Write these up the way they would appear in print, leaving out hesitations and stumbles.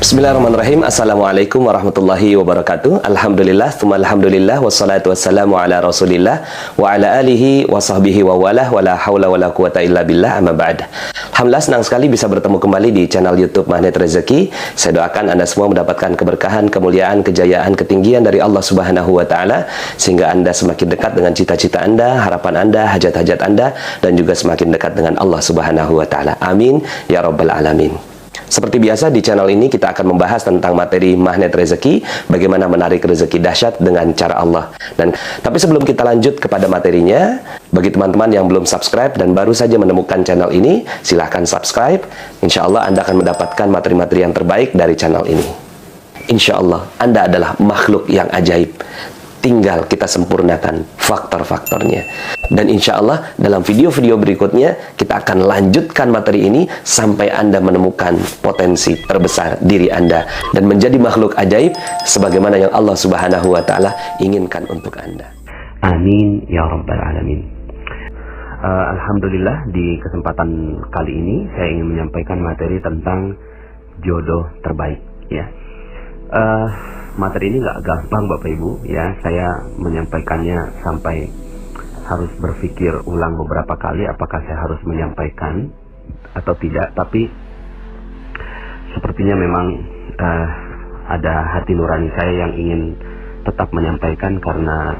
Bismillahirrahmanirrahim. Assalamualaikum warahmatullahi wabarakatuh. Alhamdulillah, tsumma alhamdulillah, wassalatu wassalamu ala rasulillah wa ala alihi wa sahbihi wa walah, wa la hawla wa la quwata illa billah, amma ba'd. Alhamdulillah, senang sekali bisa bertemu kembali di channel YouTube Magnet Rezeki. Saya doakan Anda semua mendapatkan keberkahan, kemuliaan, kejayaan, ketinggian dari Allah Subhanahu wa Ta'ala, sehingga Anda semakin dekat dengan cita-cita Anda, harapan Anda, hajat-hajat Anda, dan juga semakin dekat dengan Allah Subhanahu wa Ta'ala. Amin ya rabbal alamin. Seperti biasa di channel ini kita akan membahas tentang materi magnet rezeki, bagaimana menarik rezeki dahsyat dengan cara Allah. Tapi sebelum kita lanjut kepada materinya, bagi teman-teman yang belum subscribe dan baru saja menemukan channel ini, silahkan subscribe. Insya Allah Anda akan mendapatkan materi-materi yang terbaik dari channel ini. Insya Allah Anda adalah makhluk yang ajaib. Tinggal kita sempurnakan faktor-faktornya. Dan insya Allah dalam video-video berikutnya kita akan lanjutkan materi ini sampai Anda menemukan potensi terbesar diri Anda dan menjadi makhluk ajaib sebagaimana yang Allah Subhanahu wa Ta'ala inginkan untuk Anda. Amin ya rabbal alamin. Alhamdulillah, di kesempatan kali ini saya ingin menyampaikan materi tentang jodoh terbaik, ya. Materi ini nggak gampang Bapak Ibu, ya. Saya menyampaikannya sampai harus berpikir ulang beberapa kali apakah saya harus menyampaikan atau tidak. Tapi sepertinya memang ada hati nurani saya yang ingin tetap menyampaikan, karena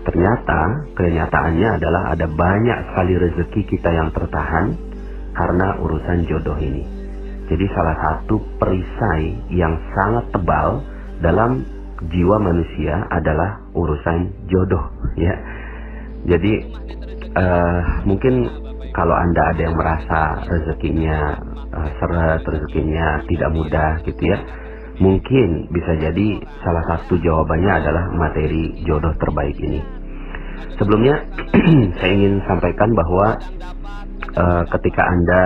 ternyata kenyataannya adalah ada banyak sekali rezeki kita yang tertahan karena urusan jodoh ini. Jadi salah satu perisai yang sangat tebal dalam jiwa manusia adalah urusan jodoh, ya. Jadi mungkin kalau Anda ada yang merasa rezekinya seret, rezekinya tidak mudah gitu ya, mungkin bisa jadi salah satu jawabannya adalah materi jodoh terbaik ini. Sebelumnya saya ingin sampaikan bahwa ketika Anda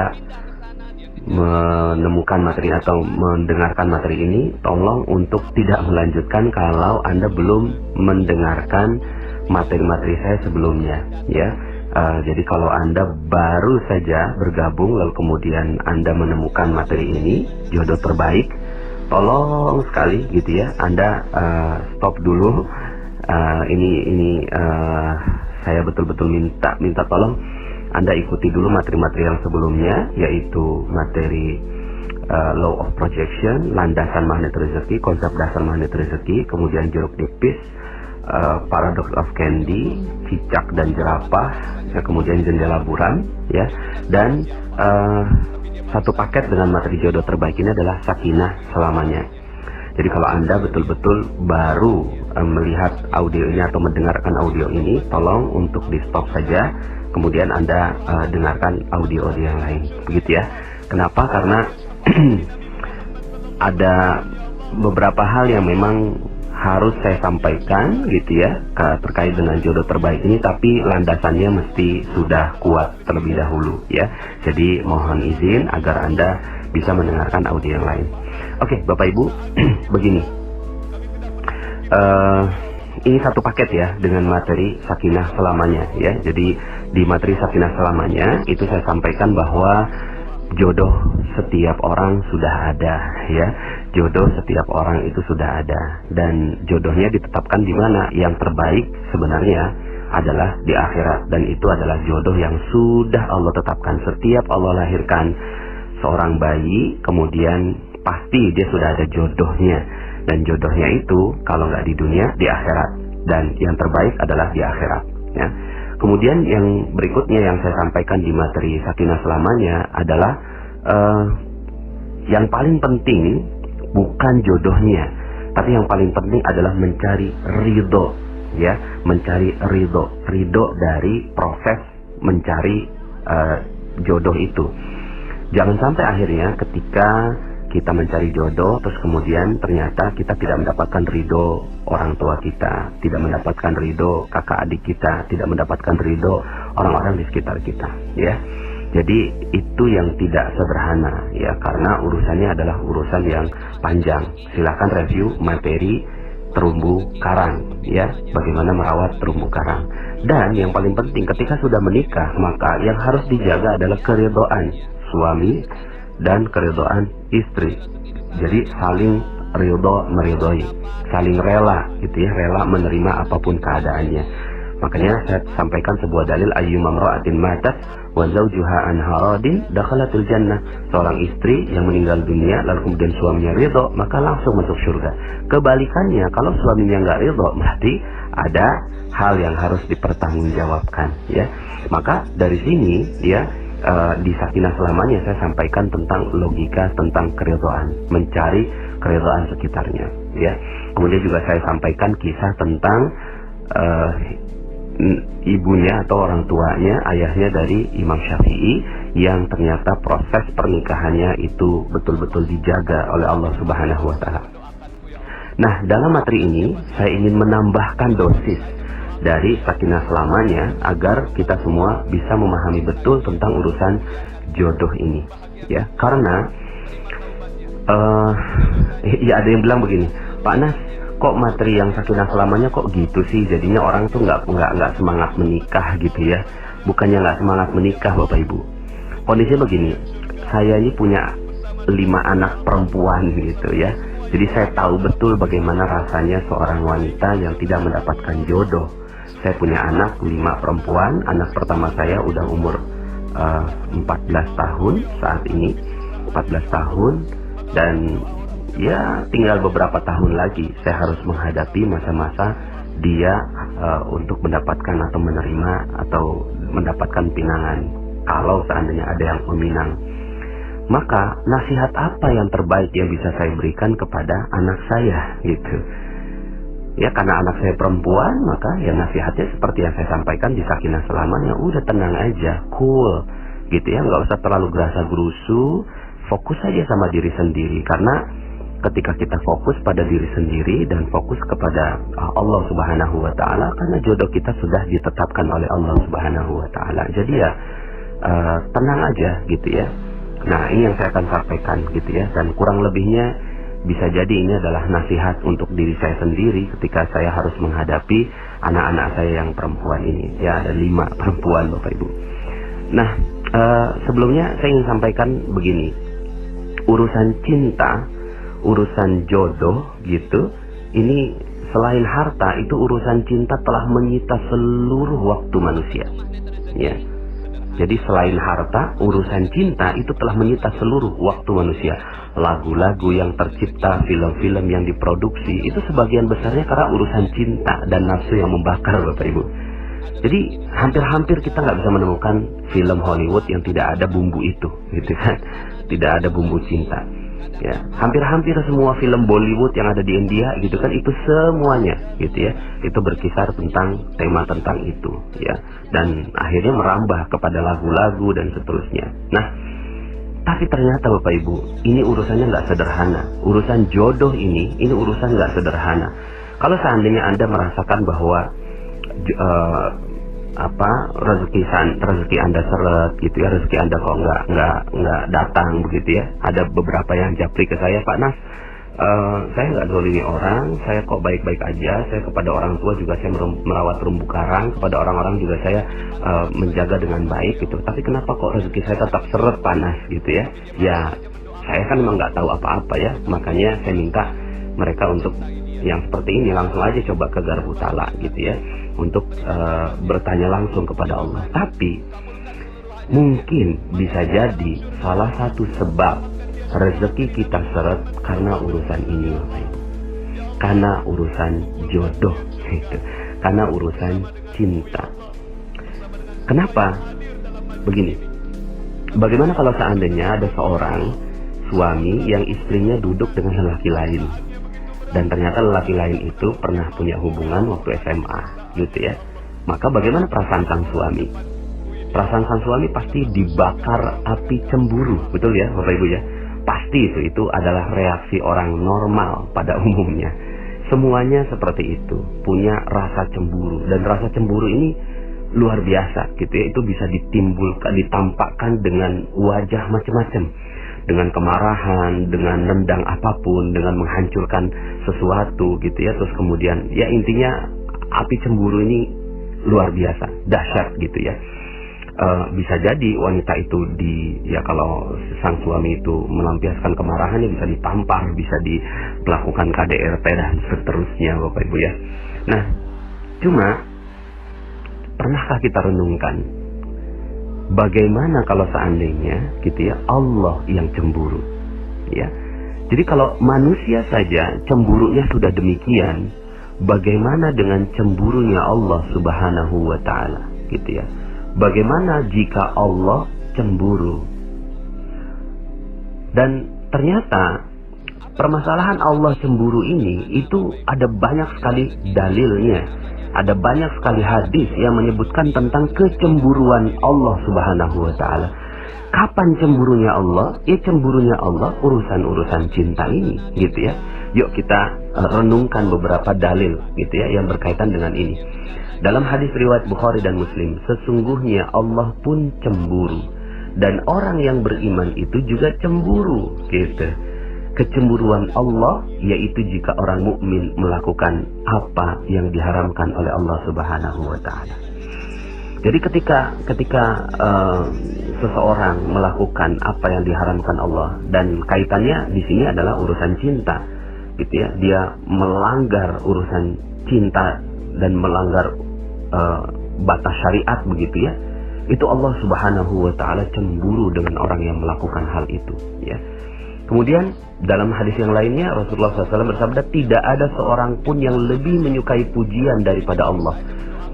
menemukan materi atau mendengarkan materi ini, tolong untuk tidak melanjutkan kalau Anda belum mendengarkan materi-materi saya sebelumnya, ya. Jadi kalau Anda baru saja bergabung lalu kemudian Anda menemukan materi ini, jodoh terbaik, tolong sekali gitu ya, Anda stop dulu. Ini saya betul-betul minta tolong Anda ikuti dulu materi-materi yang sebelumnya, yaitu materi Law of Projection, landasan magnet rezeki, konsep dasar magnet rezeki, kemudian jeruk nipis, Paradox of Candy, cicak dan jerapah, ya, kemudian jendela buram, ya, dan satu paket dengan materi jodoh terbaik ini adalah sakinah selamanya. Jadi kalau Anda betul-betul baru melihat audio ini atau mendengarkan audio ini, tolong untuk di stop saja, kemudian Anda dengarkan audio-audio yang lain, begitu ya. Kenapa? Karena ada beberapa hal yang memang harus saya sampaikan gitu ya, terkait dengan jodoh terbaik ini, tapi landasannya mesti sudah kuat terlebih dahulu, ya. Jadi mohon izin agar Anda bisa mendengarkan audio yang lain. Oke, Bapak Ibu, begini. Ini satu paket ya dengan materi sakinah selamanya, ya. Jadi di materi sakinah selamanya itu saya sampaikan bahwa jodoh setiap orang sudah ada, ya. Jodoh setiap orang itu sudah ada, dan jodohnya ditetapkan di mana? Yang terbaik sebenarnya adalah di akhirat, dan itu adalah jodoh yang sudah Allah tetapkan. Setiap Allah lahirkan seorang bayi, kemudian pasti dia sudah ada jodohnya, dan jodohnya itu kalau nggak di dunia, di akhirat, dan yang terbaik adalah di akhirat, ya. Kemudian yang berikutnya yang saya sampaikan di materi sakinah selamanya adalah yang paling penting bukan jodohnya, tapi yang paling penting adalah mencari ridho, ya, mencari ridho dari proses mencari jodoh itu. Jangan sampai akhirnya ketika kita mencari jodoh, terus kemudian ternyata kita tidak mendapatkan ridho orang tua kita, tidak mendapatkan ridho kakak adik kita, tidak mendapatkan ridho orang-orang di sekitar kita, ya. Jadi itu yang tidak sederhana, ya, karena urusannya adalah urusan yang panjang. Silahkan review materi terumbu karang, ya, bagaimana merawat terumbu karang. Dan yang paling penting ketika sudah menikah, maka yang harus dijaga adalah keridhaan suami dan keridhaan istri. Jadi saling ridho meridhoi, saling rela gitu ya, rela menerima apapun keadaannya. Makanya saya sampaikan sebuah dalil, ayyuma imra'atin matat wa zawjuha anha radin dakhalatul jannah. Seorang istri yang meninggal dunia lalu kemudian suaminya ridho, maka langsung masuk surga. Kebalikannya, kalau suaminya nggak ridho, berarti ada hal yang harus dipertanggungjawabkan, ya. Maka dari sini, ya, di Sakinah Selamanya saya sampaikan tentang logika tentang keridhaan, mencari keridhaan sekitarnya, ya. Kemudian juga saya sampaikan kisah tentang ibunya atau orang tuanya, ayahnya dari Imam Syafi'i, yang ternyata proses pernikahannya itu betul-betul dijaga oleh Allah Subhanahu wa Ta'ala. Nah, dalam materi ini saya ingin menambahkan dosis dari Sakinah Selamanya agar kita semua bisa memahami betul tentang urusan jodoh ini, ya. Karena ya ada yang bilang begini, Pak Nas, kok materi yang Sakinah Selamanya kok gitu sih, jadinya orang tuh nggak semangat menikah gitu ya. Bukannya nggak semangat menikah, Bapak Ibu. Kondisinya begini, saya ini punya 5 anak perempuan gitu ya. Jadi saya tahu betul bagaimana rasanya seorang wanita yang tidak mendapatkan jodoh. Saya punya anak 5 perempuan. Anak pertama saya udah umur 14 tahun saat ini, 14 tahun, dan ya tinggal beberapa tahun lagi saya harus menghadapi masa-masa dia untuk mendapatkan atau menerima atau mendapatkan pinangan, kalau seandainya ada yang meminang. Maka nasihat apa yang terbaik yang bisa saya berikan kepada anak saya gitu ya, karena anak saya perempuan, maka ya nasihatnya seperti yang saya sampaikan di Sakinah Selamanya, udah tenang aja, cool gitu ya, nggak usah terlalu gerasa gerusu, fokus aja sama diri sendiri. Karena ketika kita fokus pada diri sendiri dan fokus kepada Allah Subhanahu wa Ta'ala, karena jodoh kita sudah ditetapkan oleh Allah Subhanahu wa Ta'ala, jadi ya tenang aja gitu ya. Nah, ini yang saya akan sampaikan gitu ya, dan kurang lebihnya bisa jadi ini adalah nasihat untuk diri saya sendiri ketika saya harus menghadapi anak-anak saya yang perempuan ini, ya, ada 5 perempuan, Bapak Ibu. Nah, sebelumnya saya ingin sampaikan begini, urusan cinta, urusan jodoh gitu, ini selain harta, itu urusan cinta telah menyita seluruh waktu manusia, ya. Jadi selain harta, urusan cinta itu telah menyita seluruh waktu manusia. Lagu-lagu yang tercipta, film-film yang diproduksi, itu sebagian besarnya karena urusan cinta dan nafsu yang membakar, Bapak Ibu. Jadi hampir-hampir kita nggak bisa menemukan film Hollywood yang tidak ada bumbu itu, gitu kan? Tidak ada bumbu cinta. Ya, hampir-hampir semua film Bollywood yang ada di India gitu kan, itu semuanya gitu ya, itu berkisar tentang tema tentang itu ya, dan akhirnya merambah kepada lagu-lagu dan seterusnya. Nah, tapi ternyata Bapak Ibu, ini urusannya nggak sederhana. Urusan jodoh ini urusan nggak sederhana. Kalau seandainya Anda merasakan bahwa rezeki Anda seret gitu ya, rezeki Anda kok nggak datang begitu ya. Ada beberapa yang japri ke saya, Pak Nas, saya nggak zolimi orang, saya kok baik-baik aja, saya kepada orang tua juga saya merawat terumbu karang, kepada orang-orang juga saya menjaga dengan baik gitu, tapi kenapa kok rezeki saya tetap seret, panas gitu ya. Ya, saya kan memang nggak tahu apa-apa ya, makanya saya minta mereka untuk yang seperti ini langsung aja coba ke Garbu Tala gitu ya, untuk bertanya langsung kepada Allah. Tapi mungkin bisa jadi salah satu sebab rezeki kita seret karena urusan ini, Bapak Ibu. Karena urusan jodoh gitu. Karena urusan cinta. Kenapa? Begini. Bagaimana kalau seandainya ada seorang suami yang istrinya duduk dengan lelaki lain, dan ternyata lelaki lain itu pernah punya hubungan waktu SMA gitu ya. Maka bagaimana perasaan sang suami? Perasaan sang suami pasti dibakar api cemburu, betul ya Bapak Ibu ya? Pasti itu adalah reaksi orang normal pada umumnya. Semuanya seperti itu, punya rasa cemburu, dan rasa cemburu ini luar biasa gitu ya. Itu bisa ditimbulkan, ditampakkan dengan wajah macam-macam. dengan kemarahan, dengan nendang apapun, dengan menghancurkan sesuatu gitu ya. Terus kemudian ya intinya api cemburu ini luar biasa, dahsyat gitu ya. Bisa jadi wanita itu kalau sang suami itu melampiaskan kemarahannya bisa ditampar, bisa dilakukan KDRT dan seterusnya Bapak Ibu ya. Nah, cuma pernahkah kita renungkan bagaimana kalau seandainya gitu ya Allah yang cemburu ya. Jadi kalau manusia saja cemburunya sudah demikian, bagaimana dengan cemburunya Allah Subhanahu wa taala gitu ya. Bagaimana jika Allah cemburu? Dan ternyata permasalahan Allah cemburu ini itu ada banyak sekali dalilnya. Ada banyak sekali hadis yang menyebutkan tentang kecemburuan Allah Subhanahu wa taala. Kapan cemburunya Allah? Ya cemburunya Allah urusan-urusan cinta ini gitu ya. Yuk kita renungkan beberapa dalil gitu ya yang berkaitan dengan ini. Dalam hadis riwayat Bukhari dan Muslim, sesungguhnya Allah pun cemburu dan orang yang beriman itu juga cemburu gitu. Kecemburuan Allah yaitu jika orang mukmin melakukan apa yang diharamkan oleh Allah Subhanahu wa taala. Jadi ketika seseorang melakukan apa yang diharamkan Allah, dan kaitannya di sini adalah urusan cinta gitu ya, dia melanggar urusan cinta dan melanggar batas syariat begitu ya, itu Allah Subhanahu wa taala cemburu dengan orang yang melakukan hal itu ya. Kemudian dalam hadis yang lainnya Rasulullah SAW bersabda, tidak ada seorang pun yang lebih menyukai pujian daripada Allah,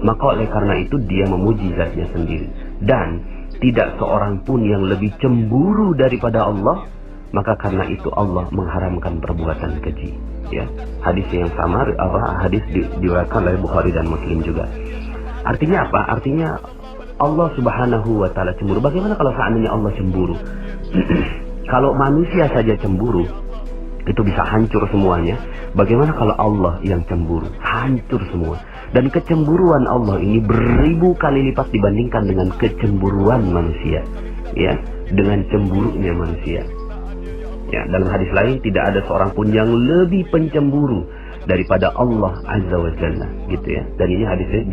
maka oleh karena itu dia memuji zatnya sendiri. Dan tidak seorang pun yang lebih cemburu daripada Allah, maka karena itu Allah mengharamkan perbuatan keji ya. Hadis yang sama, hadis diriwayatkan oleh Bukhari dan Muslim juga. Artinya apa? Artinya Allah Subhanahu wa taala cemburu. Bagaimana kalau seandainya Allah cemburu? Kalau manusia saja cemburu itu bisa hancur semuanya. Bagaimana kalau Allah yang cemburu? Hancur semua. Dan kecemburuan Allah ini beribu kali lipat dibandingkan dengan kecemburuan manusia ya, dengan cemburunya manusia. Ya, dalam hadis lain tidak ada seorang pun yang lebih pencemburu daripada Allah Azza wa Jalla gitu ya. Dan ini hadisnya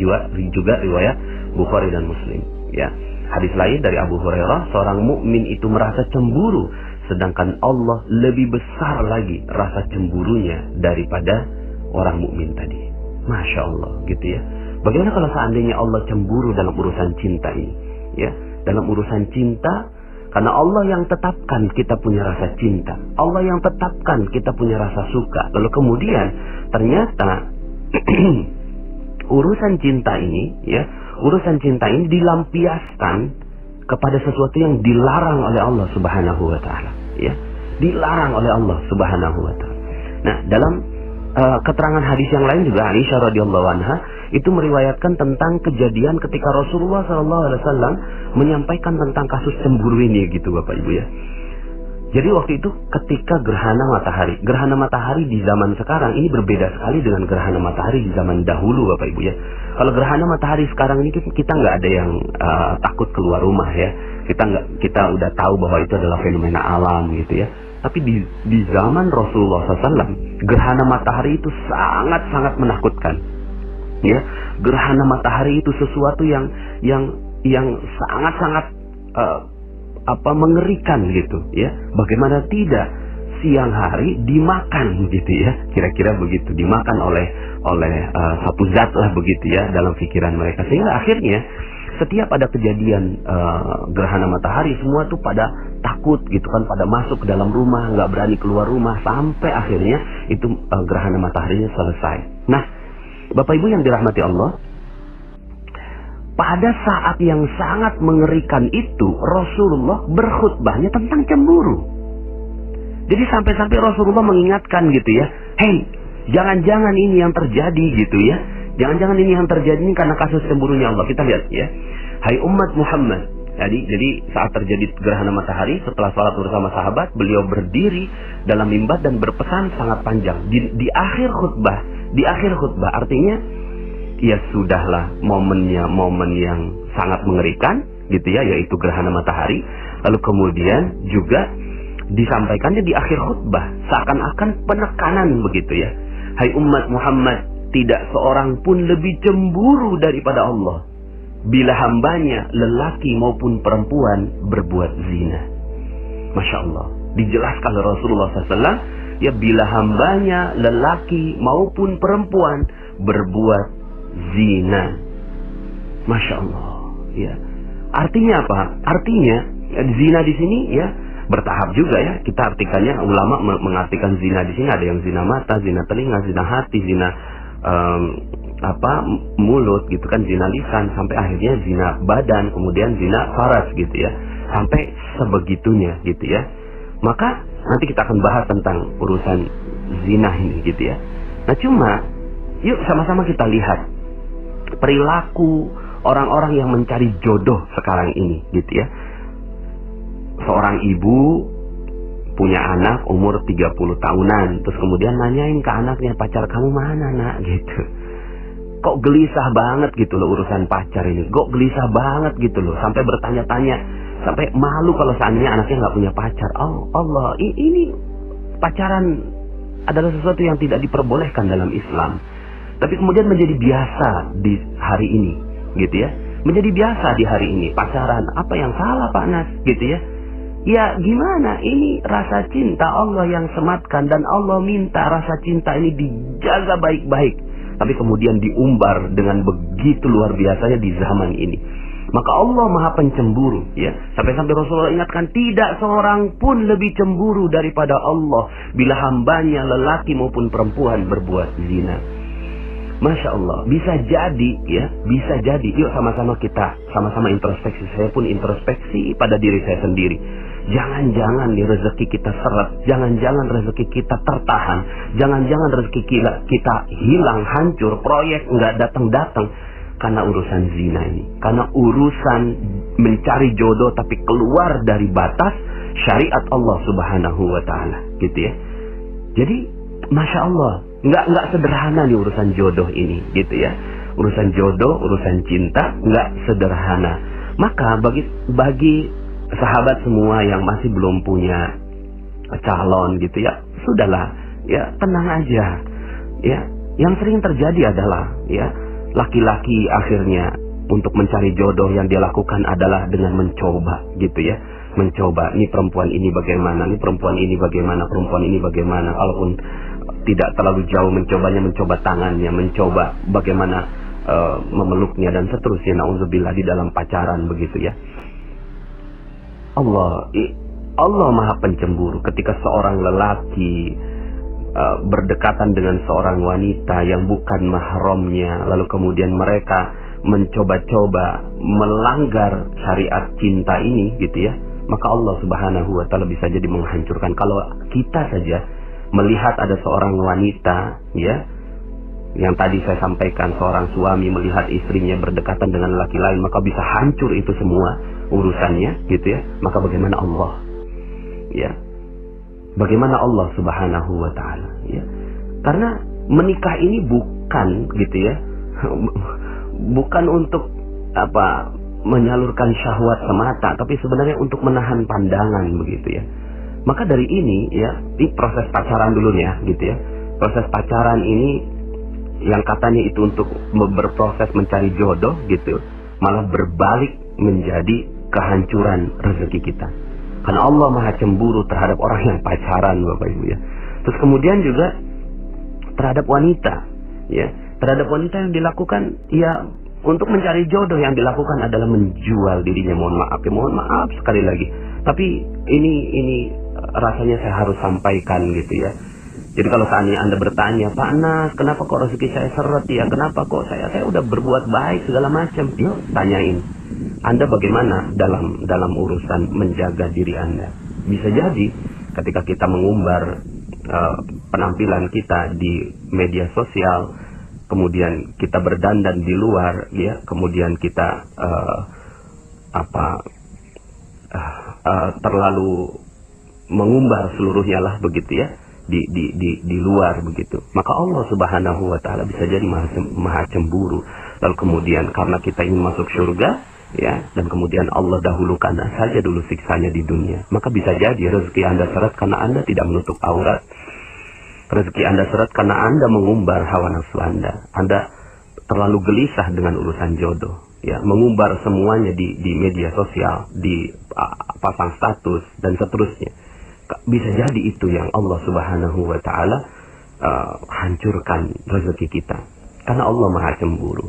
juga riwayat Bukhari dan Muslim ya. Hadis lain dari Abu Hurairah, seorang mukmin itu merasa cemburu, sedangkan Allah lebih besar lagi rasa cemburunya daripada orang mukmin tadi. Masya Allah gitu ya. Bagaimana kalau seandainya Allah cemburu dalam urusan cinta ini ya. Dalam urusan cinta, karena Allah yang tetapkan kita punya rasa cinta, Allah yang tetapkan kita punya rasa suka. Lalu kemudian ternyata urusan cinta ini ya, urusan cinta ini dilampiaskan kepada sesuatu yang dilarang oleh Allah Subhanahu wa taala ya. Dilarang oleh Allah Subhanahu wa taala. Nah, dalam keterangan hadis yang lain juga Aisyah radhiyallahu anha itu meriwayatkan tentang kejadian ketika Rasulullah SAW menyampaikan tentang kasus cemburu ini gitu Bapak Ibu ya. Jadi waktu itu ketika gerhana matahari di zaman sekarang ini berbeda sekali dengan gerhana matahari di zaman dahulu Bapak Ibu ya. Kalau gerhana matahari sekarang ini kita nggak ada yang takut keluar rumah ya. Kita udah tahu bahwa itu adalah fenomena alam gitu ya. Tapi di zaman Rasulullah SAW gerhana matahari itu sangat menakutkan. Ya, gerhana matahari itu sesuatu yang sangat mengerikan gitu ya. Bagaimana tidak, siang hari dimakan gitu ya, kira-kira begitu, dimakan oleh satu zat lah begitu ya dalam pikiran mereka, sehingga akhirnya setiap ada kejadian gerhana matahari semua tuh pada takut gitu kan, pada masuk ke dalam rumah, nggak berani keluar rumah, sampai akhirnya itu gerhana mataharinya selesai. Nah, Bapak Ibu yang dirahmati Allah, pada saat yang sangat mengerikan itu Rasulullah berkhutbahnya tentang cemburu. Jadi sampai-sampai Rasulullah mengingatkan gitu ya, hey, jangan-jangan ini yang terjadi gitu ya, jangan-jangan ini yang terjadi ini karena kasus cemburunya Allah. Kita lihat ya, hai umat Muhammad. Jadi saat terjadi gerhana matahari, setelah sholat bersama sahabat, beliau berdiri dalam mimbar dan berpesan sangat panjang. Di akhir khutbah artinya ya sudahlah momen yang sangat mengerikan gitu ya, yaitu gerhana matahari. Lalu kemudian juga disampaikannya di akhir khutbah, seakan-akan penekanan begitu ya. Hai umat Muhammad, tidak seorang pun lebih cemburu daripada Allah bila hambanya lelaki maupun perempuan berbuat zina. Masya Allah, dijelaskan oleh Rasulullah SAW, ya, bila hambanya lelaki maupun perempuan berbuat zina. Masya Allah, ya. Artinya apa? Artinya zina di sini ya bertahap juga ya. Kita artikannya, ulama mengartikan zina di sini ada yang zina mata, zina telinga, zina hati, zina mulut gitu kan, zina lisan, sampai akhirnya zina badan, kemudian zina faras gitu ya, sampai sebegitunya gitu ya. Maka nanti kita akan bahas tentang urusan zina ini gitu ya. Nah cuma yuk sama-sama kita lihat perilaku orang-orang yang mencari jodoh sekarang ini gitu ya. Seorang ibu punya anak umur 30 tahunan, terus kemudian nanyain ke anaknya, pacar kamu mana nak gitu. Kok gelisah banget gitu loh urusan pacar ini, kok gelisah banget gitu loh, sampai bertanya-tanya, sampai malu kalau seandainya anaknya nggak punya pacar. Oh Allah, ini pacaran adalah sesuatu yang tidak diperbolehkan dalam Islam, tapi kemudian menjadi biasa di hari ini gitu ya, menjadi biasa di hari ini pacaran. Apa yang salah Pak Nas gitu ya. Ya gimana, ini rasa cinta Allah yang sematkan, dan Allah minta rasa cinta ini dijaga baik-baik, tapi kemudian diumbar dengan begitu luar biasanya di zaman ini. Maka Allah Maha Pencemburu ya. Sampai-sampai Rasulullah ingatkan, tidak seorang pun lebih cemburu daripada Allah bila hambanya lelaki maupun perempuan berbuat zina. Masya Allah, bisa jadi ya, bisa jadi. Yuk sama-sama kita sama-sama introspeksi. Saya pun introspeksi pada diri saya sendiri. Jangan-jangan nih rezeki kita seret, jangan-jangan rezeki kita tertahan, jangan-jangan rezeki kita hilang, hancur, proyek nggak datang-datang karena urusan zina ini, karena urusan mencari jodoh tapi keluar dari batas syariat Allah Subhanahu wa Ta'ala, gitu ya. Jadi, masya Allah, nggak sederhana nih urusan jodoh ini, gitu ya. Urusan jodoh, urusan cinta nggak sederhana. Maka bagi sahabat semua yang masih belum punya calon gitu ya, sudahlah ya, tenang aja ya. Yang sering terjadi adalah ya, laki-laki akhirnya untuk mencari jodoh yang dia lakukan adalah dengan mencoba gitu ya, mencoba ini perempuan ini bagaimana, ini perempuan ini bagaimana, perempuan ini bagaimana. Kalaupun tidak terlalu jauh mencobanya, mencoba tangannya, mencoba bagaimana memeluknya dan seterusnya. Nauzubillah, di dalam pacaran begitu ya. Allah Maha Pencemburu ketika seorang lelaki berdekatan dengan seorang wanita yang bukan mahramnya, lalu kemudian mereka mencoba-coba melanggar syariat cinta ini gitu ya. Maka Allah Subhanahu wa Ta'ala bisa jadi menghancurkan. Kalau kita saja melihat ada seorang wanita ya, yang tadi saya sampaikan, seorang suami melihat istrinya berdekatan dengan laki lain, maka bisa hancur itu semua urusannya gitu ya. Maka bagaimana Allah ya, bagaimana Allah Subhanahu wa Ta'ala ya. Karena menikah ini bukan gitu ya, bukan untuk apa, menyalurkan syahwat semata, tapi sebenarnya untuk menahan pandangan begitu ya. Maka dari ini ya, di proses pacaran dulu ya gitu ya. Proses pacaran ini yang katanya itu untuk berproses mencari jodoh gitu, malah berbalik menjadi kehancuran rezeki kita. Karena Allah Maha Cemburu terhadap orang yang pacaran, Bapak Ibu ya. Terus kemudian juga terhadap wanita ya, terhadap wanita yang dilakukan ya, untuk mencari jodoh yang dilakukan adalah menjual dirinya. Mohon maaf sekali lagi, tapi ini rasanya saya harus sampaikan gitu ya. Jadi kalau seandainya Anda bertanya, Pak Nas, kenapa kok rezeki saya seret ya? Kenapa kok saya udah berbuat baik segala macam? Yuk tanyain, Anda bagaimana dalam urusan menjaga diri Anda? Bisa jadi ketika kita mengumbar penampilan kita di media sosial, kemudian kita berdandan di luar ya, kemudian kita terlalu mengumbar seluruhnya lah begitu ya, di luar begitu, maka Allah Subhanahu wa Ta'ala bisa jadi maha cemburu. Lalu kemudian karena kita ingin masuk surga ya, dan kemudian Allah dahulukan saja dulu siksanya di dunia, maka bisa jadi rezeki Anda seret karena Anda tidak menutup aurat. Rezeki Anda seret karena Anda mengumbar hawa nafsu Anda. Anda terlalu gelisah dengan urusan jodoh, ya, mengumbar semuanya di media sosial, di pasang status dan seterusnya. Bisa jadi itu yang Allah Subhanahu wa taala hancurkan rezeki kita. Karena Allah Maha Cemburu.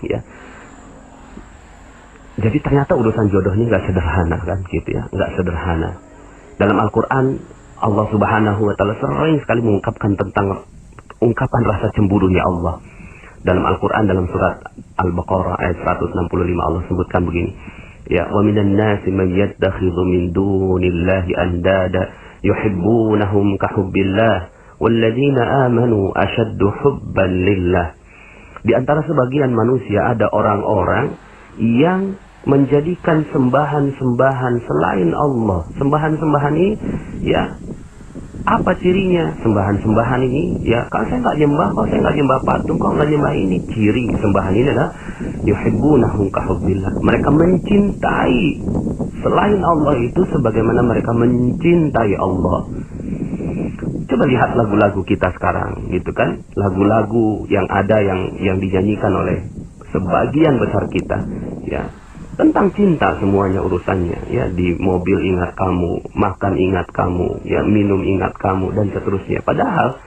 Ya. Jadi ternyata urusan jodohnya nggak sederhana kan, gitu ya, nggak sederhana. Dalam Al-Quran Allah Subhanahu wa taala sering sekali mengungkapkan tentang ungkapan rasa cemburunya Allah. Dalam Al-Quran, dalam surat Al-Baqarah ayat 165 Allah sebutkan begini. Ya, wa minan nasi man yattakhidhu min dunillahi andada yuhibbunahum kahubbillah walladzina amanu ashaddu hubban lillah. Di antara sebagian manusia ada orang-orang yang menjadikan sembahan-sembahan selain Allah. Sembahan-sembahan ini, ya, apa cirinya sembahan-sembahan ini? Ya, kalau saya nggak nyembah, kalau saya nggak nyembah patung, kalau nggak nyembah ini, ciri sembahan ini adalah yuhibbunahum kahubbillah. Mereka mencintai selain Allah itu sebagaimana mereka mencintai Allah. Coba lihat lagu-lagu kita sekarang, gitu kan? Lagu-lagu yang ada yang dinyanyikan oleh sebagian besar kita, ya, tentang cinta semuanya urusannya, ya, di mobil ingat kamu, makan ingat kamu, ya, minum ingat kamu dan seterusnya. Padahal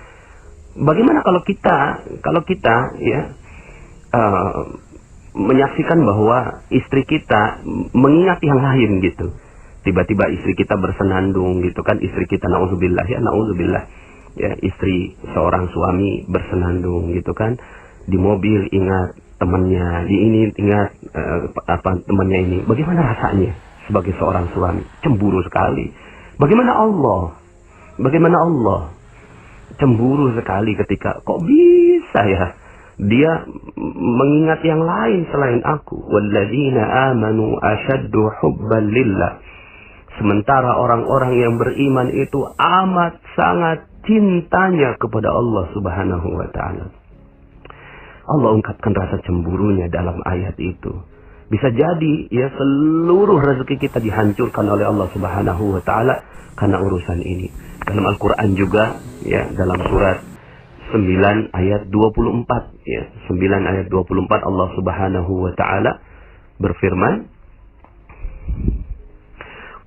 bagaimana kalau kita ya menyaksikan bahwa istri kita mengingat yang lain gitu. Tiba-tiba istri kita bersenandung gitu kan, istri kita naudzubillah ya, istri seorang suami bersenandung gitu kan, di mobil ingat temannya, di ini ingat temannya ini. Bagaimana rasanya sebagai seorang suami? Cemburu sekali. Bagaimana Allah cemburu sekali ketika kok bisa ya dia mengingat yang lain selain aku. Walladzina amanu ashaddu hubban lillah. Sementara orang-orang yang beriman itu amat sangat cintanya kepada Allah Subhanahu wa taala. Allah ungkapkan rasa cemburunya dalam ayat itu. Bisa jadi ya seluruh rezeki kita dihancurkan oleh Allah Subhanahu wa taala karena urusan ini. Dalam Al-Qur'an juga, ya, dalam surat 9 ayat 24, ya, 9 ayat 24 Allah Subhanahu wa taala berfirman,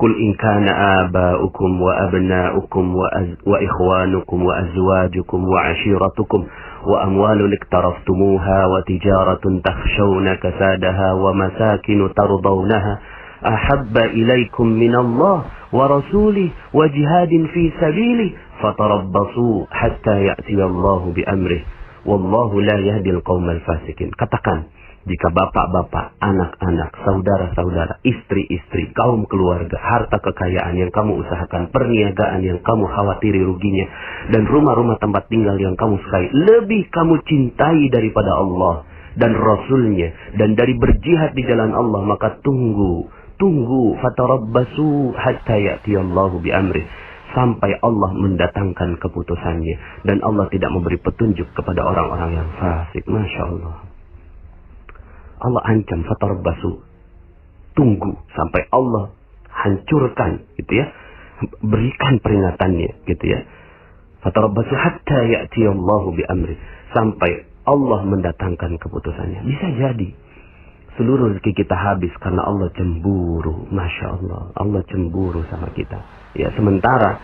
Qul in kana aba'ukum wa abna'ukum wa ikhwanukum wa azwajukum wa ashiratukum wa amwalun iktaraftumuha wa tijaratun takhshawna kasadaha wa masakinu tardawnaha ahabba ilaikum minallah wa rasulih wa jihadin fi sabilih fatarabbasu hatta ya'tiyallahu bi amrih wallahu la yahdil qaumal fasikin. Katakan, jika bapak-bapak, anak-anak, saudara-saudara, istri-istri, kaum keluarga, harta kekayaan yang kamu usahakan, perniagaan yang kamu khawatiri ruginya, dan rumah-rumah tempat tinggal yang kamu sukai, lebih kamu cintai daripada Allah dan Rasulnya, dan dari berjihad di jalan Allah, maka tunggu, fatarabbasu hatta ya'tiyallahu bi amrih, sampai Allah mendatangkan keputusannya, dan Allah tidak memberi petunjuk kepada orang-orang yang fasik. Masya Allah. Allah ancam, fatarabbasu, tunggu sampai Allah hancurkan, gitu ya, berikan peringatannya, gitu ya. Fatarabbasu hatta ya'tiyallahu bi amri, sampai Allah mendatangkan keputusannya. Bisa jadi seluruh rezeki kita habis karena Allah cemburu. Masya Allah, Allah cemburu sama kita. Ya, sementara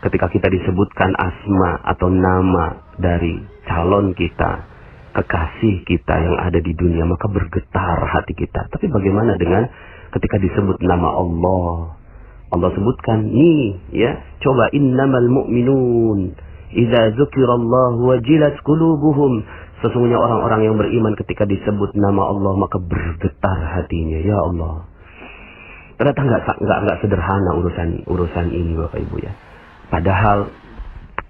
ketika kita disebutkan asma atau nama dari calon kita, kekasih kita yang ada di dunia, maka bergetar hati kita. Tapi bagaimana dengan ketika disebut nama Allah? Allah sebutkan, nih, ya, coba, innamal mu'minun idza dzukirallahu wajilat qulubuhum. Sesungguhnya orang-orang yang beriman ketika disebut nama Allah maka bergetar hatinya. Ya Allah. Ternyata enggak sederhana urusan ini, Bapak Ibu, ya. Padahal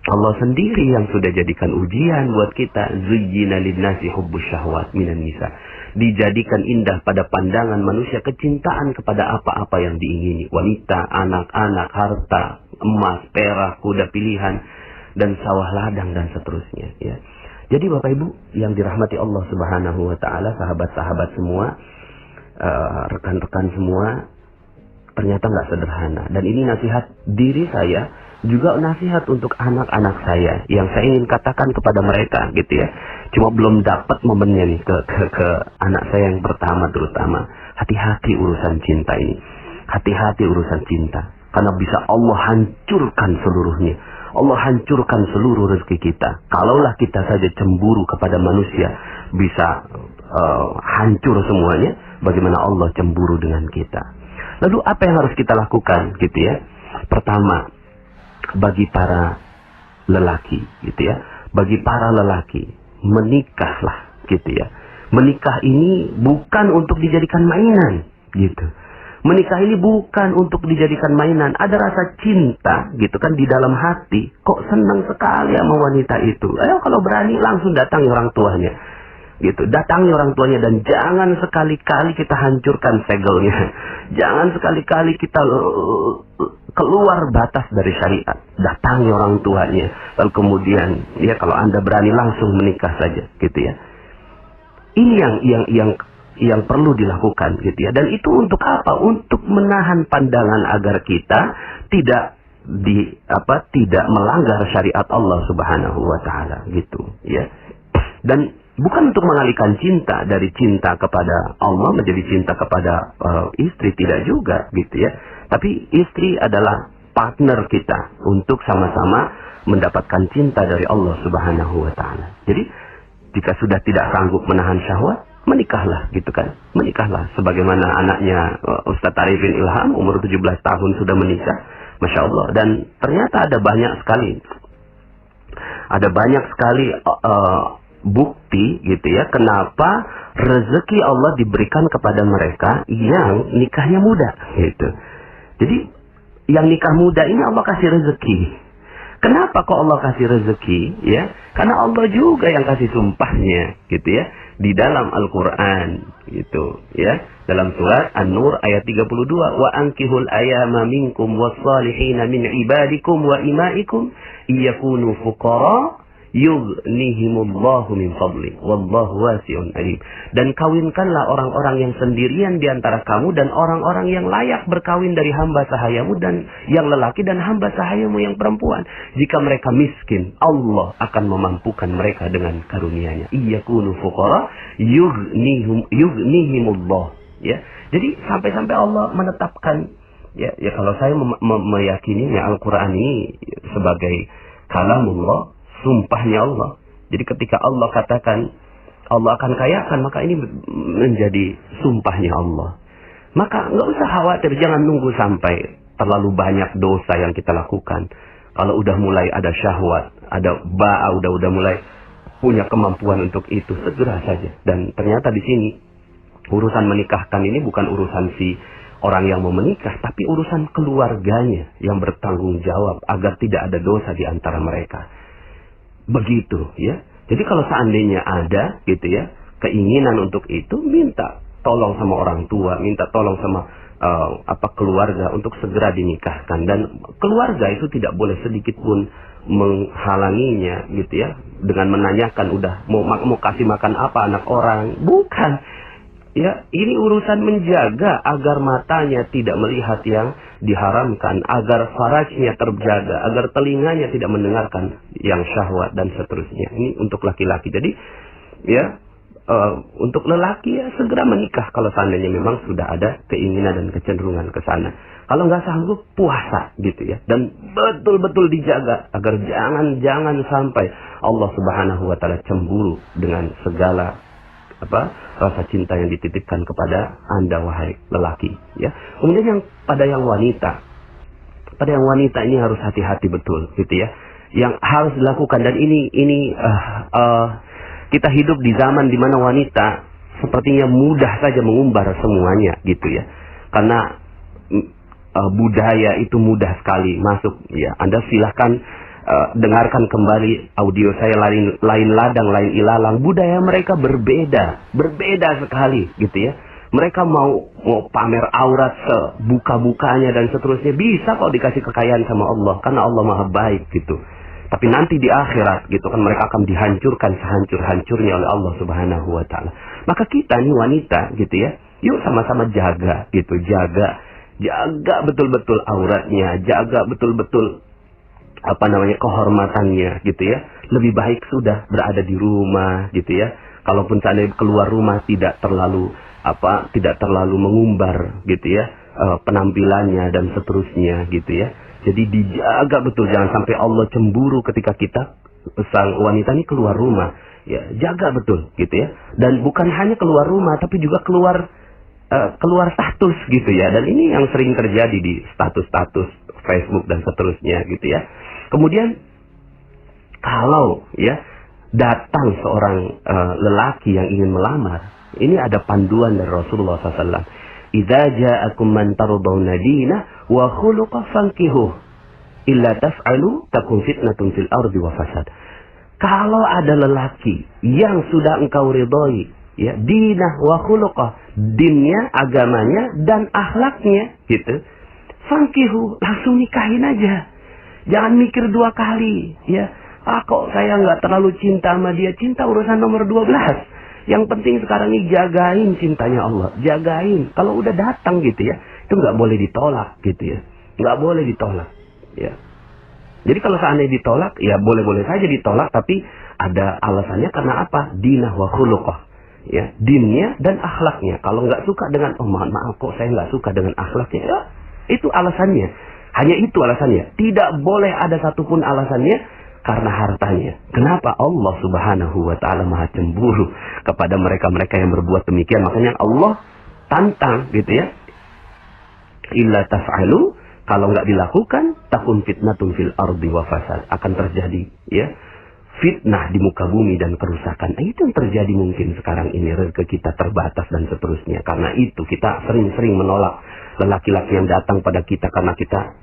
Allah sendiri yang sudah jadikan ujian buat kita. Zuyyina linnasi hubbus syahwat minan nisa. Dijadikan indah pada pandangan manusia kecintaan kepada apa-apa yang diingini. Wanita, anak-anak, harta, emas, perak, kuda pilihan, dan sawah ladang, dan seterusnya, ya. Jadi Bapak Ibu yang dirahmati Allah Subhanahu wa taala, sahabat-sahabat semua, rekan-rekan semua, ternyata nggak sederhana. Dan ini nasihat diri saya, juga nasihat untuk anak-anak saya yang saya ingin katakan kepada mereka gitu ya. Cuma belum dapat momennya nih ke anak saya yang pertama terutama. Hati-hati urusan cinta ini. Hati-hati urusan cinta. Karena bisa Allah hancurkan seluruhnya. Allah hancurkan seluruh rezeki kita. Kalaulah kita saja cemburu kepada manusia bisa hancur semuanya, bagaimana Allah cemburu dengan kita. Lalu apa yang harus kita lakukan gitu ya? Pertama, bagi para lelaki gitu ya. Bagi para lelaki, menikahlah gitu ya. Menikah ini bukan untuk dijadikan mainan gitu. Menikah ini bukan untuk dijadikan mainan. Ada rasa cinta gitu kan di dalam hati. Kok senang sekali sama wanita itu. Ayo kalau berani langsung datangi orang tuanya. Gitu, datangi orang tuanya dan jangan sekali-kali kita hancurkan segelnya. Jangan sekali-kali kita keluar batas dari syariat. Datangi orang tuanya. Lalu kemudian ya kalau Anda berani langsung menikah saja gitu ya. Ini yang perlu dilakukan gitu ya. Dan itu untuk apa? Untuk menahan pandangan agar kita tidak tidak melanggar syariat Allah Subhanahu wa taala gitu ya. Dan bukan untuk mengalihkan cinta dari cinta kepada Allah menjadi cinta kepada istri, tidak juga gitu ya. Tapi istri adalah partner kita untuk sama-sama mendapatkan cinta dari Allah Subhanahu wa taala. Jadi jika sudah tidak sanggup menahan syahwat, menikahlah gitu kan. Menikahlah sebagaimana anaknya Ustadz Arifin Ilham umur 17 tahun sudah menikah. Masya Allah. Dan ternyata ada banyak sekali bukti gitu ya, kenapa rezeki Allah diberikan kepada mereka yang nikahnya muda gitu. Jadi yang nikah muda ini Allah kasih rezeki. Kenapa kok Allah kasih rezeki ya? Karena Allah juga yang kasih sumpahnya gitu ya di dalam Al-Qur'an gitu ya. Dalam surat An-Nur ayat 32, wa ankihul ayama minkum was-salihina min ibadikum wa imaikum iyakunu fuqara yughnihimullahu min fadli wallahu wasi'un alim. Dan kawinkanlah orang-orang yang sendirian di antara kamu dan orang-orang yang layak berkawin dari hamba sahayamu dan yang lelaki dan hamba sahayamu yang perempuan. Jika mereka miskin, Allah akan memampukan mereka dengan karunia-Nya. Iyakunu fuqara yughnihimullah ya. Jadi sampai-sampai Allah menetapkan ya kalau saya meyakininya Al-Qur'an ini sebagai kalamullah, sumpahnya Allah. Jadi ketika Allah katakan Allah akan kayakan, maka ini menjadi sumpahnya Allah. Maka nggak usah khawatir, jangan nunggu sampai terlalu banyak dosa yang kita lakukan. Kalau udah mulai ada syahwat, ada udah mulai punya kemampuan untuk itu, segera saja. Dan ternyata di sini urusan menikahkan ini bukan urusan si orang yang mau menikah, tapi urusan keluarganya yang bertanggung jawab agar tidak ada dosa di antara mereka. Begitu ya. Jadi kalau seandainya ada gitu ya keinginan untuk itu, minta tolong sama orang tua, minta tolong sama keluarga untuk segera dinikahkan. Dan keluarga itu tidak boleh sedikit pun menghalanginya gitu ya dengan menanyakan udah mau kasih makan apa anak orang. Bukan. Ya, ini urusan menjaga agar matanya tidak melihat yang diharamkan, agar farajnya terjaga, agar telinganya tidak mendengarkan yang syahwat dan seterusnya. Ini untuk laki-laki. Jadi, ya, untuk lelaki ya segera menikah kalau seandainya memang sudah ada keinginan dan kecenderungan ke sana. Kalau nggak sanggup, puasa gitu ya. Dan betul-betul dijaga agar jangan sampai Allah Subhanahu wa taala cemburu dengan segala rasa cinta yang dititipkan kepada Anda wahai lelaki ya. Kemudian pada yang wanita ini harus hati-hati betul gitu ya. Yang harus dilakukan, dan ini kita hidup di zaman di mana wanita sepertinya mudah saja mengumbar semuanya gitu ya. Karena budaya itu mudah sekali masuk ya. Anda silahkan dengarkan kembali audio saya, lain ladang lain ilalang. Budaya mereka berbeda sekali gitu ya. Mereka mau pamer aurat sebuka-bukanya dan seterusnya, bisa kok dikasih kekayaan sama Allah karena Allah Maha baik gitu. Tapi nanti di akhirat gitu kan mereka akan dihancurkan sehancur-hancurnya oleh Allah Subhanahu wa taala. Maka kita nih wanita gitu ya, Yuk sama-sama jaga gitu, jaga betul-betul auratnya, jaga betul-betul kehormatannya gitu ya. Lebih baik sudah berada di rumah gitu ya. Kalaupun seandainya keluar rumah tidak terlalu mengumbar gitu ya, penampilannya dan seterusnya gitu ya. Jadi dijaga betul, jangan sampai Allah cemburu ketika kita sang wanita ini keluar rumah. Ya, jaga betul gitu ya. Dan bukan hanya keluar rumah tapi juga keluar status gitu ya. Dan ini yang sering terjadi di status-status Facebook dan seterusnya gitu ya. Kemudian kalau ya datang seorang lelaki yang ingin melamar, ini ada panduan dari Rasulullah SAW. Idza ja'akum man tardawna dinah wa khuluqa fankihuh illa taf'alu takun fitnatun fil ardi wa fasad. Kalau ada lelaki yang sudah engkau ridhoi, ya, dinah wa khuluqah, dinnya, agamanya dan akhlaknya gitu, fankihu, langsung nikahin aja. Jangan mikir dua kali, ya. Kok saya nggak terlalu cinta sama dia, cinta urusan nomor 12. Yang penting sekarang ini jagain cintanya Allah, jagain. Kalau udah datang gitu ya, itu nggak boleh ditolak gitu ya, nggak boleh ditolak, ya. Jadi kalau seandainya ditolak, ya boleh-boleh saja ditolak, tapi ada alasannya karena apa? Dinah wa khuluqah, ya, dinnya dan akhlaknya. Kalau nggak suka dengan, mohon maaf kok saya nggak suka dengan akhlaknya, ya, itu alasannya. Hanya itu alasannya. Tidak boleh ada satupun alasannya karena hartanya. Kenapa? Allah Subhanahu wa ta'ala maha cemburu kepada mereka-mereka yang berbuat demikian. Makanya Allah tantang gitu ya. Illa taf'alu, kalau nggak dilakukan, takun fitnatun fil ardi wa fasad. Akan terjadi ya fitnah di muka bumi dan kerusakan. Itu yang terjadi mungkin sekarang ini. Rezeki kita terbatas dan seterusnya. Karena itu kita sering-sering menolak lelaki-laki yang datang pada kita, karena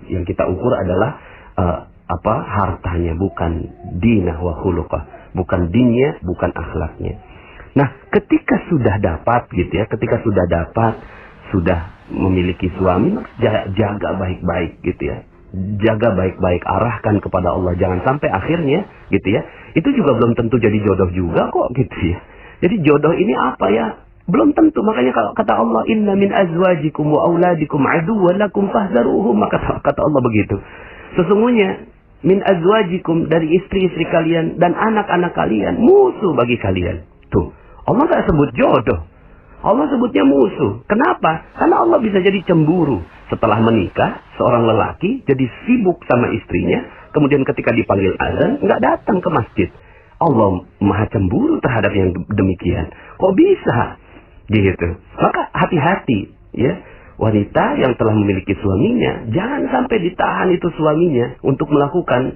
yang kita ukur adalah hartanya, bukan dinah wa khuluqah, bukan dinnya, bukan akhlaknya. Nah, ketika sudah dapat gitu ya, sudah memiliki suami, jaga baik-baik gitu ya. Jaga baik-baik, arahkan kepada Allah, jangan sampai akhirnya gitu ya. Itu juga belum tentu jadi jodoh juga kok gitu ya. Jadi jodoh ini apa ya? Belum tentu. Makanya kalau kata Allah, inna min azwajikum wa auladikum aduwwan lakum fahdharuhum, maka kata Allah begitu. Sesungguhnya min azwajikum, dari istri-istri kalian dan anak-anak kalian, musuh bagi kalian. Tuh, Allah tak sebut jodoh, Allah sebutnya musuh. Kenapa? Karena Allah bisa jadi cemburu. Setelah menikah, seorang lelaki jadi sibuk sama istrinya, kemudian ketika dipanggil azan, nggak datang ke masjid. Allah maha cemburu terhadap yang demikian. Kok bisa? Gitu. Maka hati-hati ya, wanita yang telah memiliki suaminya, jangan sampai ditahan itu suaminya untuk melakukan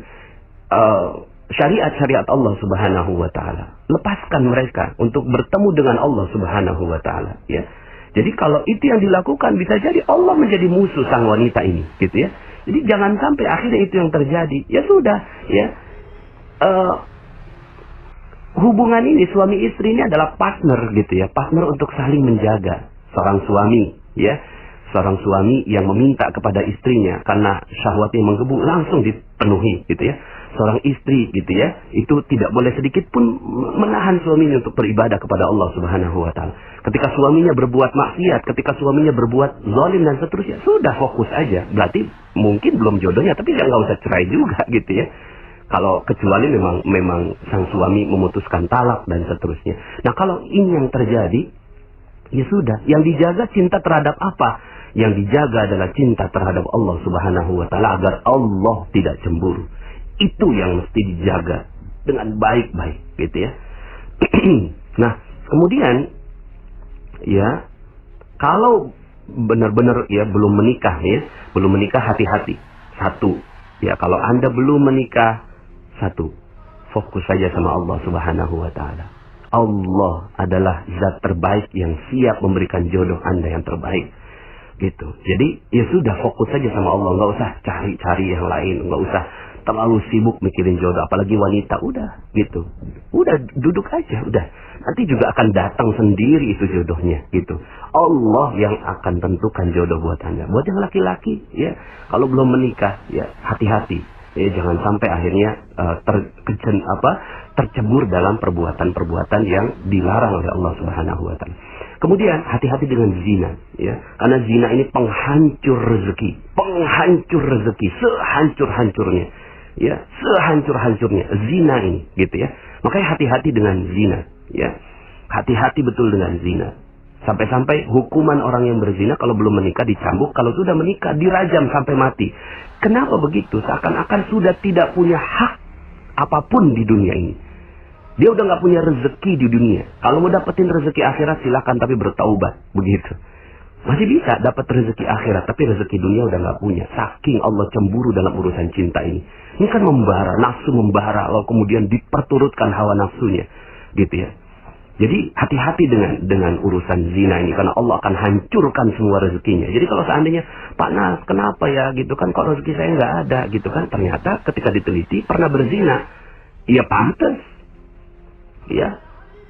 syariat-syariat Allah Subhanahu wa ta'ala. Lepaskan mereka untuk bertemu dengan Allah Subhanahu wa ta'ala ya. Jadi kalau itu yang dilakukan, bisa jadi Allah menjadi musuh sang wanita ini gitu ya. Jadi jangan sampai akhirnya itu yang terjadi. Ya sudah ya, hubungan ini suami istri ini adalah partner gitu ya, partner untuk saling menjaga. Seorang suami ya, seorang suami yang meminta kepada istrinya karena syahwatnya menggebu, langsung dipenuhi gitu ya. Seorang istri gitu ya, itu tidak boleh sedikit pun menahan suaminya untuk beribadah kepada Allah Subhanahu wa ta'ala. Ketika suaminya berbuat maksiat, ketika suaminya berbuat zalim dan seterusnya, sudah fokus aja. Berarti mungkin belum jodohnya, tapi nggak usah cerai juga gitu ya. Kalau kecuali memang sang suami memutuskan talak dan seterusnya. Nah, kalau ini yang terjadi, ya sudah. Yang dijaga cinta terhadap apa? Yang dijaga adalah cinta terhadap Allah Subhanahu wa ta'ala, agar Allah tidak cemburu. Itu yang mesti dijaga dengan baik-baik gitu ya. Nah, kemudian ya, kalau benar-benar ya belum menikah ya, belum menikah, hati-hati. Satu, ya, kalau Anda belum menikah, satu, fokus saja sama Allah Subhanahu wa ta'ala. Allah adalah zat terbaik yang siap memberikan jodoh Anda yang terbaik gitu. Jadi ya sudah, fokus saja sama Allah, nggak usah cari-cari yang lain, nggak usah terlalu sibuk mikirin jodoh, apalagi wanita. Udah gitu, udah duduk aja, udah, nanti juga akan datang sendiri itu jodohnya gitu. Allah yang akan tentukan jodoh buat Anda. Buat yang laki-laki ya, kalau belum menikah ya hati-hati ya, jangan sampai akhirnya tercebur dalam perbuatan-perbuatan yang dilarang oleh Allah Subhanahu wa ta'ala. Kemudian hati-hati dengan zina, ya. Karena zina ini penghancur rezeki, sehancur-hancurnya, ya, sehancur-hancurnya zina ini, gitu ya. Makanya hati-hati dengan zina, ya. Hati-hati betul dengan zina. Sampai-sampai hukuman orang yang berzina kalau belum menikah dicambuk, kalau sudah menikah dirajam sampai mati. Kenapa begitu? Seakan-akan sudah tidak punya hak apapun di dunia ini. Dia udah nggak punya rezeki di dunia. Kalau mau dapetin rezeki akhirat silakan, tapi bertaubat, begitu. Masih bisa dapat rezeki akhirat, tapi rezeki dunia udah nggak punya. Saking Allah cemburu dalam urusan cinta ini. Ini kan membara, nafsu membara, lalu kemudian diperturutkan hawa nafsunya, gitu ya. Jadi hati-hati dengan urusan zina ini, karena Allah akan hancurkan semua rezekinya. Jadi kalau seandainya, Pak Nas, kenapa ya gitu kan, kok rezeki saya nggak ada gitu kan? Ternyata ketika diteliti pernah berzina, ya pantas. Ya,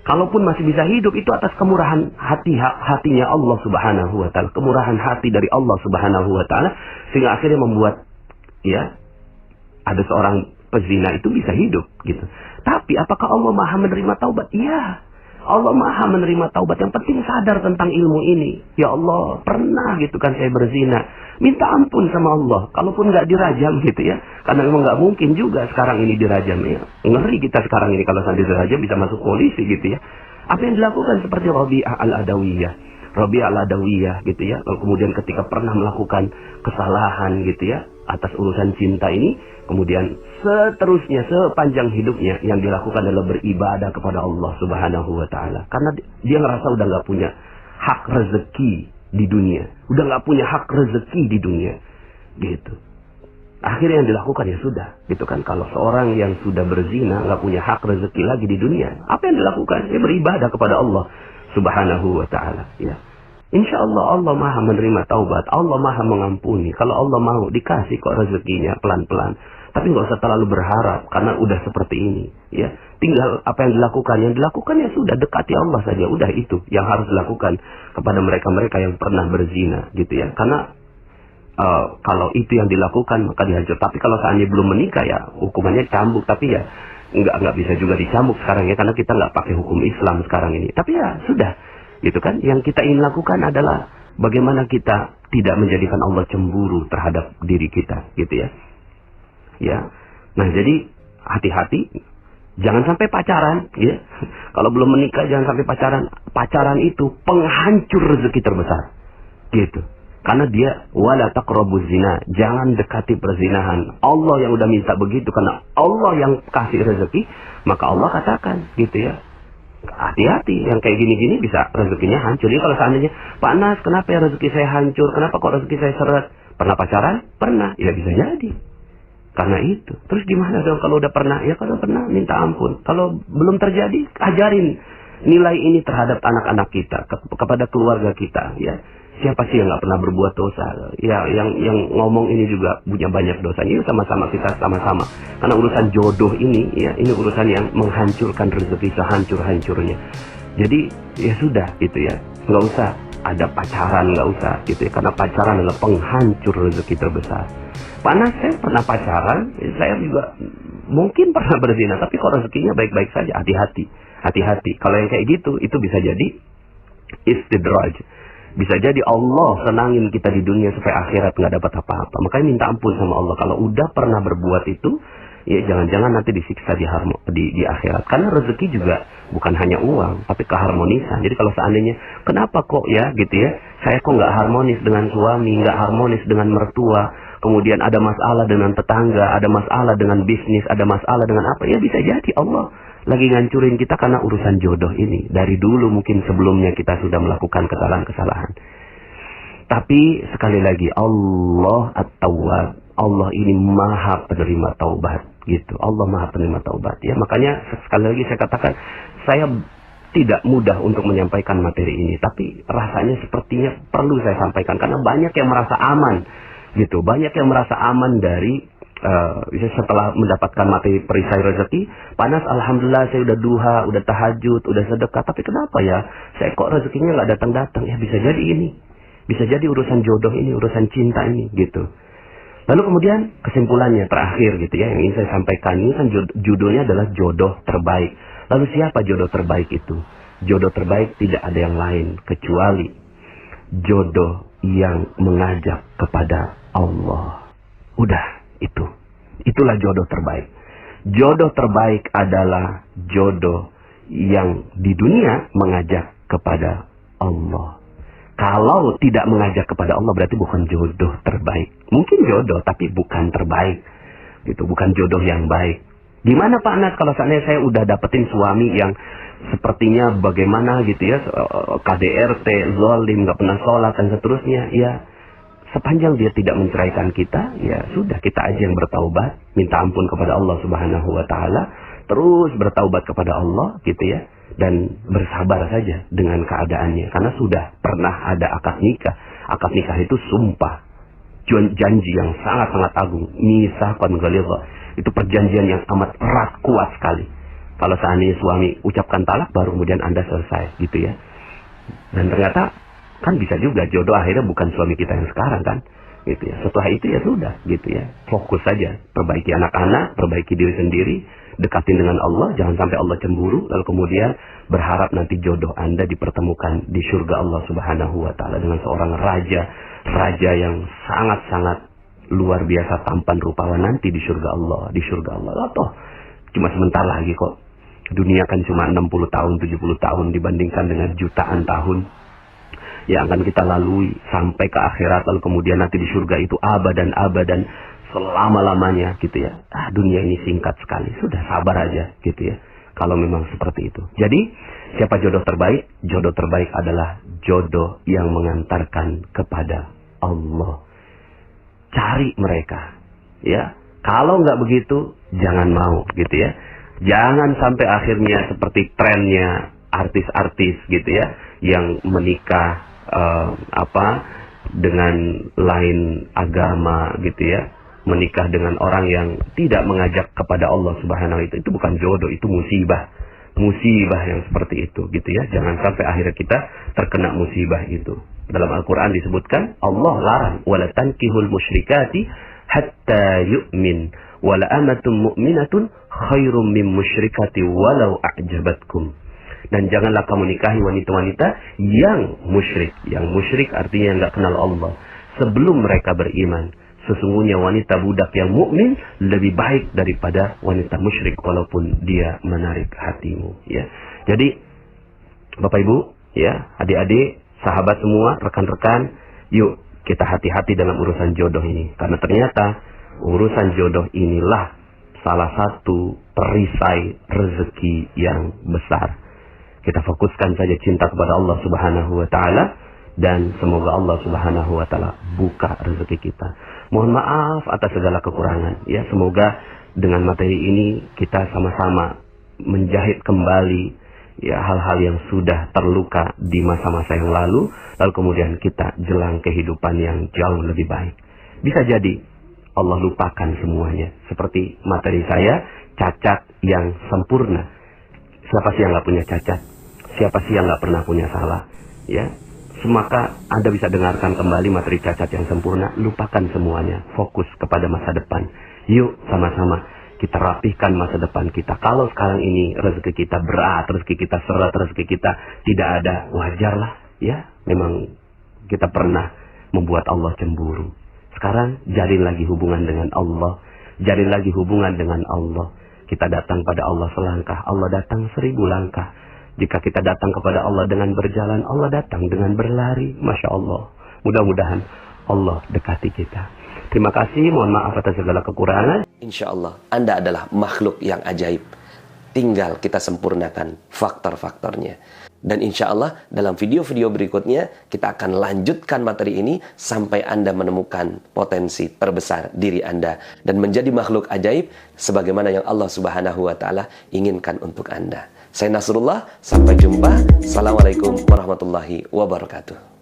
kalaupun masih bisa hidup itu atas kemurahan hatinya Allah Subhanahu wa taala, kemurahan hati dari Allah Subhanahu wa taala, sehingga akhirnya membuat ya ada seorang pezina itu bisa hidup gitu. Tapi apakah Allah Maha menerima taubat? Iya. Allah Maha menerima taubat. Yang penting sadar tentang ilmu ini. Ya Allah, pernah gitu kan saya berzina. Minta ampun sama Allah. Kalaupun nggak dirajam gitu ya. Karena memang nggak mungkin juga sekarang ini dirajam ya. Ngeri kita sekarang ini kalau sampai dirajam bisa masuk polisi gitu ya. Apa yang dilakukan seperti Rabi'ah al-Adawiyah gitu ya. Lalu kemudian ketika pernah melakukan kesalahan gitu ya atas urusan cinta ini, kemudian seterusnya sepanjang hidupnya yang dilakukan adalah beribadah kepada Allah Subhanahu wa taala. Karena dia ngerasa udah nggak punya hak rezeki di dunia, udah nggak punya hak rezeki di dunia, gitu. Akhirnya yang dilakukan ya sudah, gitu kan. Kalau seorang yang sudah berzina nggak punya hak rezeki lagi di dunia, apa yang dilakukan? Dia beribadah kepada Allah Subhanahu wa taala, ya. Insya Allah Allah Maha menerima taubat, Allah Maha mengampuni. Kalau Allah mau dikasih kok rezekinya pelan-pelan. Tapi nggak usah terlalu berharap karena udah seperti ini, ya. Tinggal apa yang dilakukan ya sudah, dekati Allah saja. Udah itu yang harus dilakukan kepada mereka-mereka yang pernah berzina, gitu ya. Karena kalau itu yang dilakukan maka dihancur. Tapi kalau seandainya belum menikah ya hukumannya cambuk. Tapi ya nggak bisa juga dicambuk sekarang ya, karena kita nggak pakai hukum Islam sekarang ini. Tapi ya sudah. Gitu kan, yang kita ingin lakukan adalah bagaimana kita tidak menjadikan Allah cemburu terhadap diri kita, gitu ya. Ya, nah jadi hati-hati, jangan sampai pacaran, ya. Kalau belum menikah jangan sampai pacaran. Pacaran itu penghancur rezeki terbesar, gitu. Karena dia wala taqrabuz zina, jangan dekati perzinahan. Allah yang udah minta begitu, karena Allah yang kasih rezeki, maka Allah katakan, gitu ya. Hati-hati, yang kayak gini-gini bisa rezekinya hancur. Jadi kalau seandainya, Pak Nas, kenapa ya rezeki saya hancur? Kenapa kok rezeki saya seret? Pernah pacaran? Pernah. Ya bisa jadi. Karena itu. Terus gimana dong kalau udah pernah? Ya kalau pernah, minta ampun. Kalau belum terjadi, ajarin nilai ini terhadap anak-anak kita, kepada keluarga kita, ya. Siapa sih yang nggak pernah berbuat dosa? Ya, yang ngomong ini juga punya banyak dosa. Ini sama-sama kita sama-sama. Karena urusan jodoh ini, ya, ini urusan yang menghancurkan rezeki sehancur-hancurnya. Jadi ya sudah, gitu ya. Nggak usah ada pacaran, nggak usah, gitu ya. Karena pacaran adalah penghancur rezeki terbesar. Panas, saya pernah pacaran, saya juga mungkin pernah berzina, tapi kok rezekinya baik-baik saja. Hati-hati, hati-hati. Kalau yang kayak gitu, itu bisa jadi istidraj. Bisa jadi Allah senangin kita di dunia supaya akhirat nggak dapat apa-apa. Makanya minta ampun sama Allah. Kalau udah pernah berbuat itu, ya jangan-jangan nanti disiksa di akhirat. Karena rezeki juga bukan hanya uang, tapi keharmonisan. Jadi kalau seandainya, kenapa kok ya gitu ya, saya kok nggak harmonis dengan suami, nggak harmonis dengan mertua, kemudian ada masalah dengan tetangga, ada masalah dengan bisnis, ada masalah dengan apa, ya bisa jadi Allah lagi ngancurin kita karena urusan jodoh ini. Dari dulu mungkin sebelumnya kita sudah melakukan kesalahan-kesalahan. Tapi sekali lagi, Allah At-Tawwab, Allah ini Maha penerima taubat, gitu. Allah Maha penerima taubat, ya. Makanya sekali lagi saya katakan, saya tidak mudah untuk menyampaikan materi ini, tapi rasanya sepertinya perlu saya sampaikan karena banyak yang merasa aman, gitu. Banyak yang merasa aman dari setelah mendapatkan materi perisai rezeki. Panas, alhamdulillah saya udah duha, udah tahajud, udah sedekah, tapi kenapa ya saya kok rezekinya nggak datang-datang? Ya bisa jadi ini, bisa jadi urusan jodoh ini, urusan cinta ini, gitu. Lalu kemudian kesimpulannya terakhir, gitu ya, yang ingin saya sampaikan ini kan judulnya adalah jodoh terbaik. Lalu siapa jodoh terbaik itu? Jodoh terbaik tidak ada yang lain kecuali jodoh yang mengajak kepada Allah. Udah, itu. Itulah jodoh terbaik. Jodoh terbaik adalah jodoh yang di dunia mengajak kepada Allah. Kalau tidak mengajak kepada Allah berarti bukan jodoh terbaik. Mungkin jodoh tapi bukan terbaik. Gitu, bukan jodoh yang baik. Gimana Pak Anas kalau seandainya saya udah dapetin suami yang sepertinya bagaimana gitu ya, KDRT, zalim, nggak pernah sholat dan seterusnya. Ya, sepanjang dia tidak menceraikan kita, ya sudah, kita aja yang bertaubat, minta ampun kepada Allah Subhanahu wa taala, terus bertaubat kepada Allah gitu ya, dan bersabar saja dengan keadaannya karena sudah pernah ada akad nikah. Akad nikah itu sumpah, janji yang sangat-sangat agung, mitsaqan ghalidha. Itu perjanjian yang amat erat, kuat sekali. Kalau seandainya suami ucapkan talak, baru kemudian Anda selesai, gitu ya. Dan ternyata kan bisa juga jodoh akhirnya bukan suami kita yang sekarang kan, gitu ya. Setelah itu ya sudah, gitu ya. Fokus saja, perbaiki anak-anak, perbaiki diri sendiri, dekatin dengan Allah, jangan sampai Allah cemburu, lalu kemudian berharap nanti jodoh Anda dipertemukan di surga Allah Subhanahu wa taala dengan seorang raja yang sangat-sangat luar biasa tampan rupawan nanti di surga Allah, Toh cuma sebentar lagi kok. Dunia kan cuma 60 tahun, 70 tahun dibandingkan dengan jutaan tahun yang akan kita lalui sampai ke akhirat, lalu kemudian nanti di surga itu abadan selama-lamanya gitu ya. Dunia ini singkat sekali. Sudah sabar aja gitu ya. Kalau memang seperti itu. Jadi, siapa jodoh terbaik? Jodoh terbaik adalah jodoh yang mengantarkan kepada Allah. Cari mereka, ya. Kalau nggak begitu, jangan mau, gitu ya. Jangan sampai akhirnya seperti trennya artis-artis, gitu ya, yang menikah dengan lain agama, gitu ya. Menikah dengan orang yang tidak mengajak kepada Allah Subhanahu wa taala. Itu bukan jodoh, itu musibah. Musibah yang seperti itu, gitu ya. Jangan sampai akhirnya kita terkena musibah itu. Dalam Al-Quran disebutkan, Allah larang, wala tankihul musyrikati hatta yu'min, wala amatun mu'minatun khairum min musyrikati walau a'jabatkum. Dan janganlah kamu nikahi wanita-wanita yang musyrik. Yang musyrik artinya nggak kenal Allah. Sebelum mereka beriman, sesungguhnya wanita budak yang mukmin lebih baik daripada wanita musyrik walaupun dia menarik hatimu. Ya, jadi Bapak Ibu, ya, adik-adik, sahabat semua, rekan-rekan, yuk kita hati-hati dalam urusan jodoh ini. Karena ternyata urusan jodoh inilah salah satu perisai rezeki yang besar. Kita fokuskan saja cinta kepada Allah Subhanahu wa taala dan semoga Allah Subhanahu wa taala buka rezeki kita. Mohon maaf atas segala kekurangan, ya. Semoga dengan materi ini kita sama-sama menjahit kembali ya hal-hal yang sudah terluka di masa-masa yang lalu kemudian kita jelang kehidupan yang jauh lebih baik. Bisa jadi Allah lupakan semuanya. Seperti materi saya, cacat yang sempurna. Siapa sih yang nggak punya cacat? Siapa sih yang nggak pernah punya salah? Ya, maka Anda bisa dengarkan kembali materi cacat yang sempurna. Lupakan semuanya, fokus kepada masa depan. Yuk sama-sama kita rapihkan masa depan kita. Kalau sekarang ini rezeki kita berat, rezeki kita seret, rezeki kita tidak ada, wajarlah, ya. Memang kita pernah membuat Allah cemburu. Sekarang jalin lagi hubungan dengan Allah. Jalin lagi hubungan dengan Allah. Kita datang pada Allah selangkah, Allah datang 1000 langkah. Jika kita datang kepada Allah dengan berjalan, Allah datang dengan berlari. Masya Allah. Mudah-mudahan Allah dekati kita. Terima kasih, mohon maaf atas segala kekurangan. Insya Allah, Anda adalah makhluk yang ajaib. Tinggal kita sempurnakan faktor-faktornya. Dan insya Allah, dalam video-video berikutnya, kita akan lanjutkan materi ini sampai Anda menemukan potensi terbesar diri Anda. Dan menjadi makhluk ajaib, sebagaimana yang Allah Subhanahu wa ta'ala inginkan untuk Anda. Saya Nasrullah, sampai jumpa. Assalamualaikum warahmatullahi wabarakatuh.